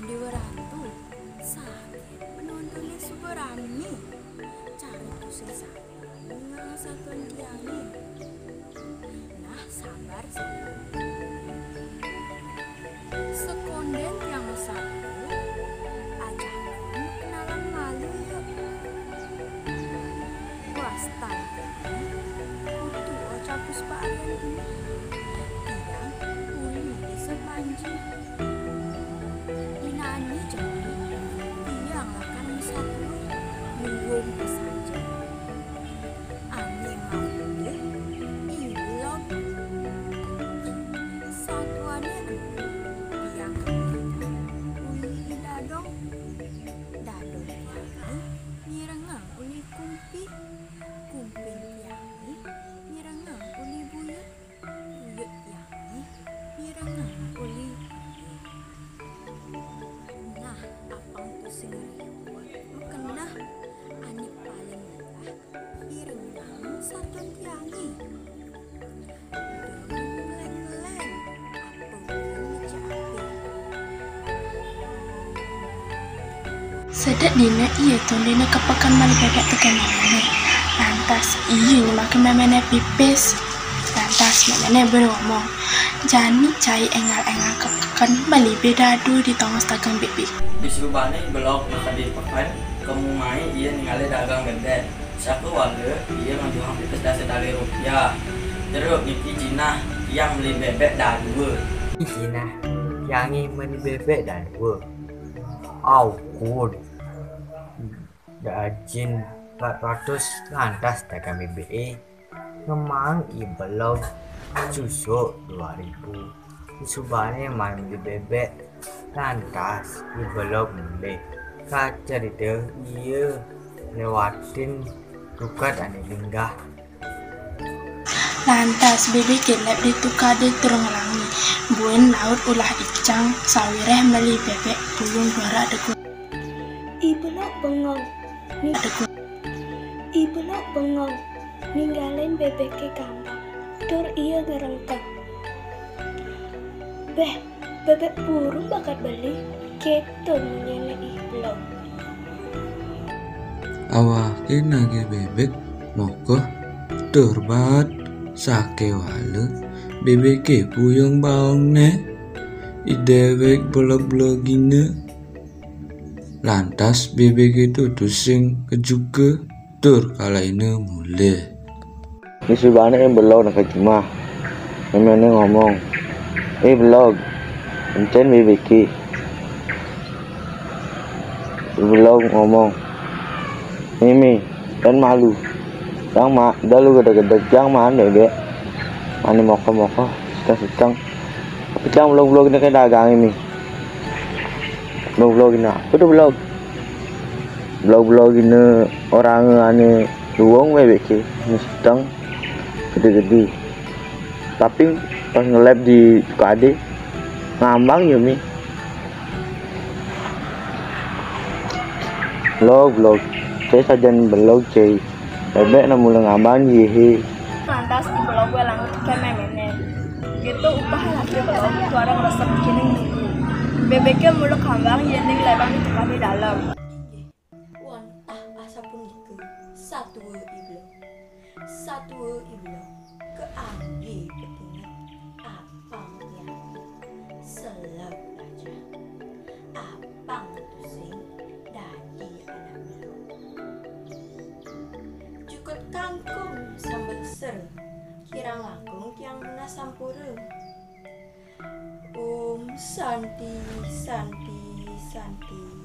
Dewa Ratu sakit penontonnya super rame cari tusir sakit nggak satuan tiangnya. Nah sabar sabar sekonden tiang satu ajakan kenalan malu yuk wastan kutu ocapus pak Aryan ini tiang uli desa Panji Inani jadi tiang akan satu minggu saja ane mau deh ilok satuannya tiang uli dadong dadong tiang nyirengang uli kumpi kumpin tiang nyirengang uli buyut buyut tiang nyirengang uli nah apang tu singariuan kenah anik paling mudah irengang satuan tiangi meleng-meleng apa yang dicapai. Sedek dina iya tuh dina kepekan mali bebek tekan memene. Lantas iyo makin memene pipis. Lantas memene beromong. Jani cai engal-engal kepekan mali bedadu di tongos dagang bebek. Di Subane belok di pekan kamu main iya ningali dagang bebek saku wale iya ngajuang pipis dari rupiah terus niki Cina yang beli bebek dua Cina yang beli bebek dua aukun dajin 400 lantas dagang BBE ngemang ibelog susu 2000 di Subane main beli bebek lantas ibelog mulai kacar itu iya lewatin tukat ane linggah Lantas bebek gelap ditukar di turun langi. Buen laut ulah icang sawireh meli bebek pulung suara degun. Ibelok bengong, Ibelok bengong, ninggalin bebek ke kamar. Tur iya gerengkang. Beh, bebek burung bakat beli, keton nyene Ibelok. Awake nage bebek moko turbat sake wale bebek puyeng baong ne idewek blog-blogine lantas bebek itu tusing kejuga tur kala ini mulai di Subane yang belok nak cuma memangnya ngomong blog encen bebek belum ngomong ini dan malu yang dah lu gede-gede yang mana deh mana moko sedang kita vlog ini kayak dagang ini vlog ini apa tuh vlog ini orang ane luang bebek ini sedang gede-gede tapi pas nge-lab di KD ngambang ya mi vlog saya sajan belok cai bebek na mulai ngambang yehe Lantas di belok gue langit kayak memene gitu upah lagi belok suara ngeresep gini bebeknya mulai kambang yening lebang itu kan di dalam wantah asapun gitu satu iblok ke anggi ketinggat apang ya selap aja apang tusing dadi anak belok cukut kangkung sambal ser kirang langkung tiang mena sampureng santi